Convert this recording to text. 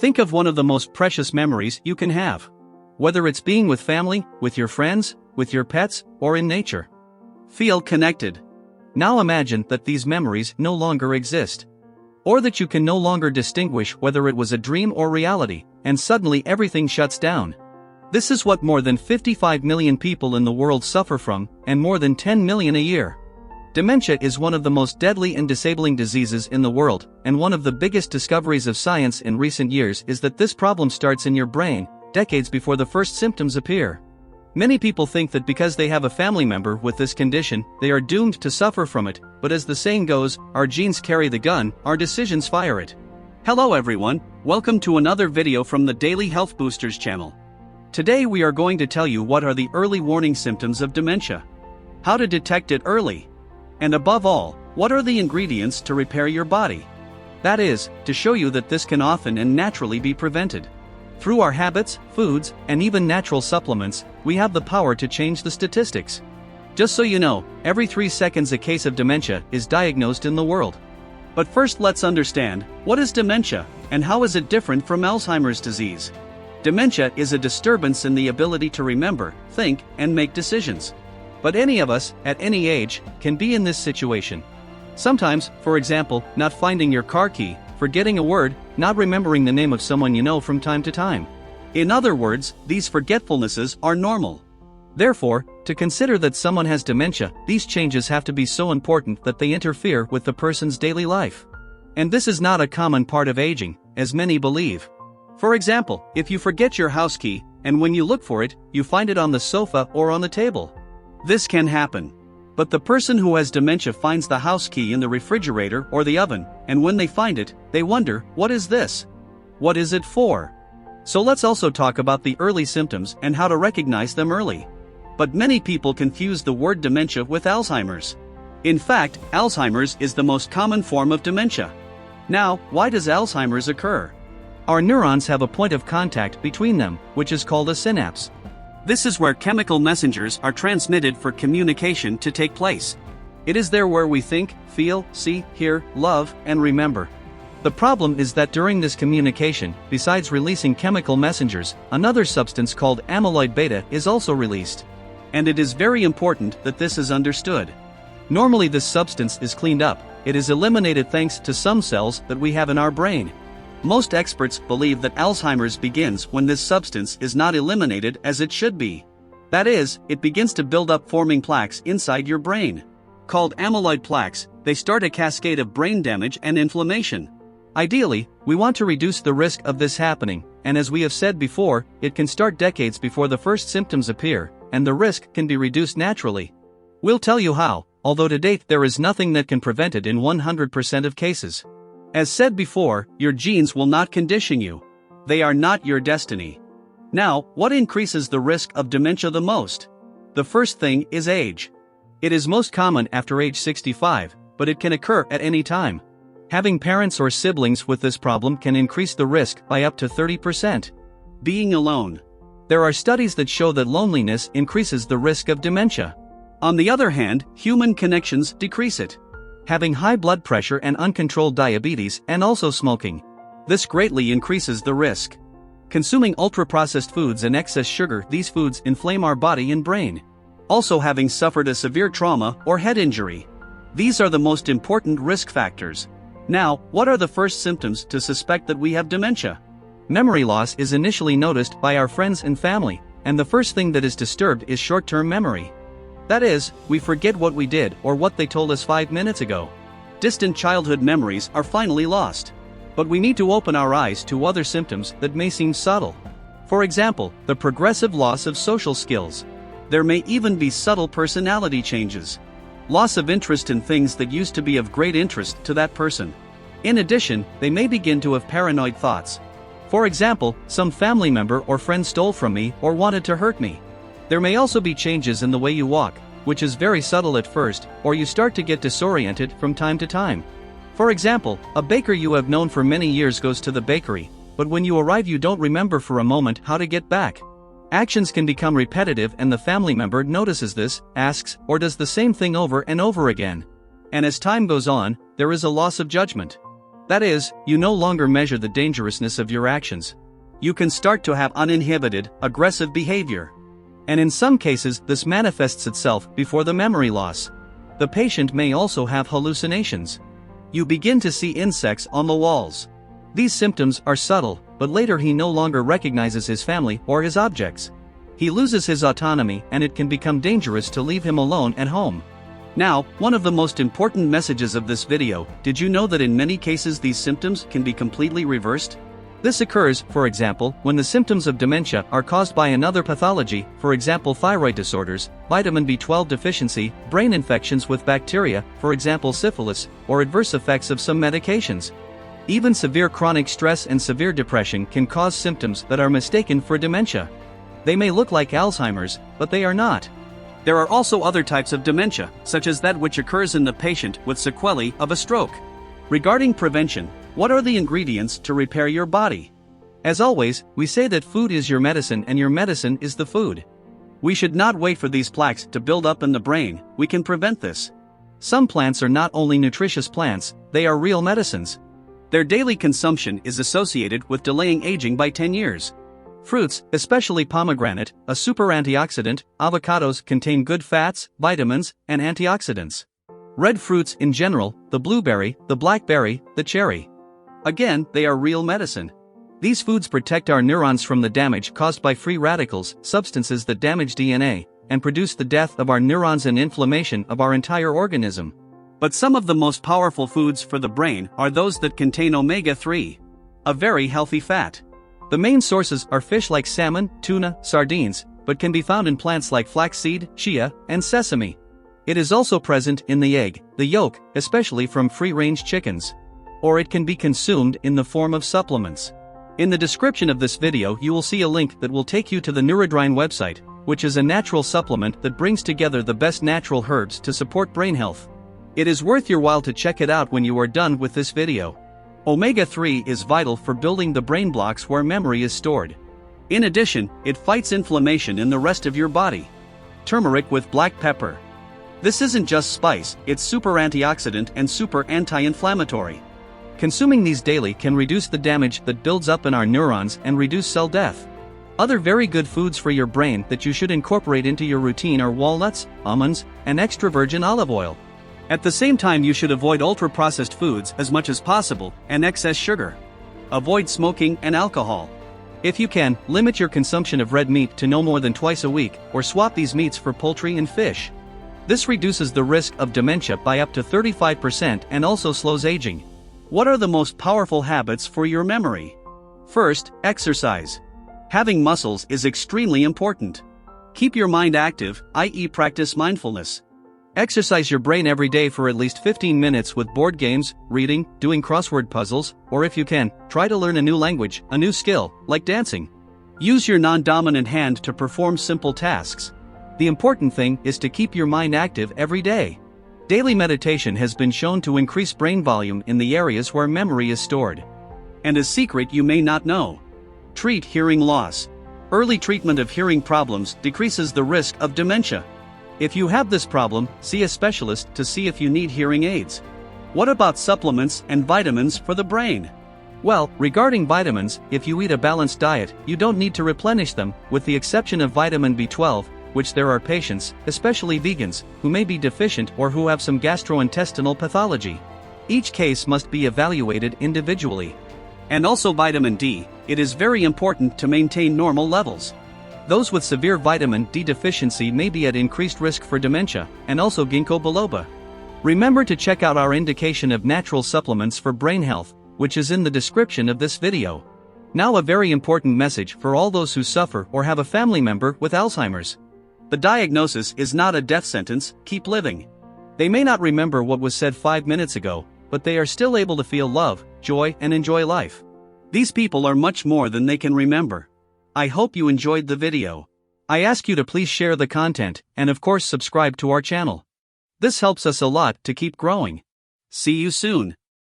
Think of one of the most precious memories you can have. Whether it's being with family, with your friends, with your pets, or in nature. Feel connected. Now imagine that these memories no longer exist. Or that you can no longer distinguish whether it was a dream or reality, and suddenly everything shuts down. This is what more than 55 million people in the world suffer from, and more than 10 million a year. Dementia is one of the most deadly and disabling diseases in the world, and one of the biggest discoveries of science in recent years is that this problem starts in your brain, decades before the first symptoms appear. Many people think that because they have a family member with this condition, they are doomed to suffer from it, but as the saying goes, our genes carry the gun, our decisions fire it. Hello everyone, welcome to another video from the Daily Health Boosters channel. Today we are going to tell you what are the early warning symptoms of dementia, how to detect it early, and above all, what are the ingredients to repair your body. That is, to show you that this can often and naturally be prevented. Through our habits, foods, and even natural supplements, we have the power to change the statistics. Just so you know, every 3 seconds a case of dementia is diagnosed in the world. But first let's understand, what is dementia, and how is it different from Alzheimer's disease? Dementia is a disturbance in the ability to remember, think, and make decisions. But any of us, at any age, can be in this situation. Sometimes, for example, not finding your car key, forgetting a word, not remembering the name of someone you know from time to time. In other words, these forgetfulnesses are normal. Therefore, to consider that someone has dementia, these changes have to be so important that they interfere with the person's daily life. And this is not a common part of aging, as many believe. For example, if you forget your house key, and when you look for it, you find it on the sofa or on the table. This can happen. But the person who has dementia finds the house key in the refrigerator or the oven, and when they find it, they wonder, what is this? What is it for? So let's also talk about the early symptoms and how to recognize them early. But many people confuse the word dementia with Alzheimer's. In fact, Alzheimer's is the most common form of dementia. Now, why does Alzheimer's occur? Our neurons have a point of contact between them, which is called a synapse. This is where chemical messengers are transmitted for communication to take place. It is there where we think, feel, see, hear, love, and remember. The problem is that during this communication, besides releasing chemical messengers, another substance called amyloid beta is also released. And it is very important that this is understood. Normally this substance is cleaned up, it is eliminated thanks to some cells that we have in our brain. Most experts believe that Alzheimer's begins when this substance is not eliminated as it should be. That is, it begins to build up forming plaques inside your brain. Called amyloid plaques, they start a cascade of brain damage and inflammation. Ideally, we want to reduce the risk of this happening, and as we have said before, it can start decades before the first symptoms appear, and the risk can be reduced naturally. We'll tell you how, although to date there is nothing that can prevent it in 100% of cases. As said before, your genes will not condition you. They are not your destiny. Now, what increases the risk of dementia the most? The first thing is age. It is most common after age 65, but it can occur at any time. Having parents or siblings with this problem can increase the risk by up to 30%. Being alone. There are studies that show that loneliness increases the risk of dementia. On the other hand, human connections decrease it. Having high blood pressure and uncontrolled diabetes and also smoking. This greatly increases the risk. Consuming ultra-processed foods and excess sugar, these foods inflame our body and brain. Also having suffered a severe trauma or head injury. These are the most important risk factors. Now, what are the first symptoms to suspect that we have dementia? Memory loss is initially noticed by our friends and family, and the first thing that is disturbed is short-term memory. That is, we forget what we did or what they told us 5 minutes ago. Distant childhood memories are finally lost. But we need to open our eyes to other symptoms that may seem subtle. For example, the progressive loss of social skills. There may even be subtle personality changes. Loss of interest in things that used to be of great interest to that person. In addition, they may begin to have paranoid thoughts. For example, some family member or friend stole from me or wanted to hurt me. There may also be changes in the way you walk, which is very subtle at first, or you start to get disoriented from time to time. For example, a baker you have known for many years goes to the bakery, but when you arrive you don't remember for a moment how to get back. Actions can become repetitive and the family member notices this, asks, or does the same thing over and over again. And as time goes on, there is a loss of judgment. That is, you no longer measure the dangerousness of your actions. You can start to have uninhibited, aggressive behavior. And in some cases, this manifests itself before the memory loss. The patient may also have hallucinations. You begin to see insects on the walls. These symptoms are subtle, but later he no longer recognizes his family or his objects. He loses his autonomy and it can become dangerous to leave him alone at home. Now, one of the most important messages of this video: did you know that in many cases these symptoms can be completely reversed? This occurs, for example, when the symptoms of dementia are caused by another pathology, for example thyroid disorders, vitamin B12 deficiency, brain infections with bacteria, for example syphilis, or adverse effects of some medications. Even severe chronic stress and severe depression can cause symptoms that are mistaken for dementia. They may look like Alzheimer's, but they are not. There are also other types of dementia, such as that which occurs in the patient with sequelae of a stroke. Regarding prevention, what are the ingredients to repair your body? As always, we say that food is your medicine and your medicine is the food. We should not wait for these plaques to build up in the brain. We can prevent this. Some plants are not only nutritious plants, they are real medicines. Their daily consumption is associated with delaying aging by 10 years. Fruits, especially pomegranate, a super antioxidant, avocados contain good fats, vitamins, and antioxidants. Red fruits in general, the blueberry, the blackberry, the cherry. Again, they are real medicine. These foods protect our neurons from the damage caused by free radicals, substances that damage DNA, and produce the death of our neurons and inflammation of our entire organism. But some of the most powerful foods for the brain are those that contain omega-3, a very healthy fat. The main sources are fish like salmon, tuna, sardines, but can be found in plants like flaxseed, chia, and sesame. It is also present in the egg, the yolk, especially from free-range chickens. Or it can be consumed in the form of supplements. In the description of this video you will see a link that will take you to the Neurodrine website, which is a natural supplement that brings together the best natural herbs to support brain health. It is worth your while to check it out when you are done with this video. Omega-3 is vital for building the brain blocks where memory is stored. In addition, it fights inflammation in the rest of your body. Turmeric with black pepper. This isn't just spice, it's super antioxidant and super anti-inflammatory. Consuming these daily can reduce the damage that builds up in our neurons and reduce cell death. Other very good foods for your brain that you should incorporate into your routine are walnuts, almonds, and extra virgin olive oil. At the same time, you should avoid ultra-processed foods as much as possible and excess sugar. Avoid smoking and alcohol. If you can, limit your consumption of red meat to no more than twice a week, or swap these meats for poultry and fish. This reduces the risk of dementia by up to 35% and also slows aging. What are the most powerful habits for your memory? First, exercise. Having muscles is extremely important. Keep your mind active, i.e., practice mindfulness. Exercise your brain every day for at least 15 minutes with board games, reading, doing crossword puzzles, or if you can, try to learn a new language, a new skill, like dancing. Use your non-dominant hand to perform simple tasks. The important thing is to keep your mind active every day. Daily meditation has been shown to increase brain volume in the areas where memory is stored. And a secret you may not know. Treat hearing loss. Early treatment of hearing problems decreases the risk of dementia. If you have this problem, see a specialist to see if you need hearing aids. What about supplements and vitamins for the brain? Well, regarding vitamins, if you eat a balanced diet, you don't need to replenish them, with the exception of vitamin B12, which there are patients, especially vegans, who may be deficient or who have some gastrointestinal pathology. Each case must be evaluated individually. And also vitamin D, it is very important to maintain normal levels. Those with severe vitamin D deficiency may be at increased risk for dementia, and also ginkgo biloba. Remember to check out our indication of natural supplements for brain health, which is in the description of this video. Now a very important message for all those who suffer or have a family member with Alzheimer's. The diagnosis is not a death sentence, keep living. They may not remember what was said 5 minutes ago, but they are still able to feel love, joy, and enjoy life. These people are much more than they can remember. I hope you enjoyed the video. I ask you to please share the content, and of course subscribe to our channel. This helps us a lot to keep growing. See you soon.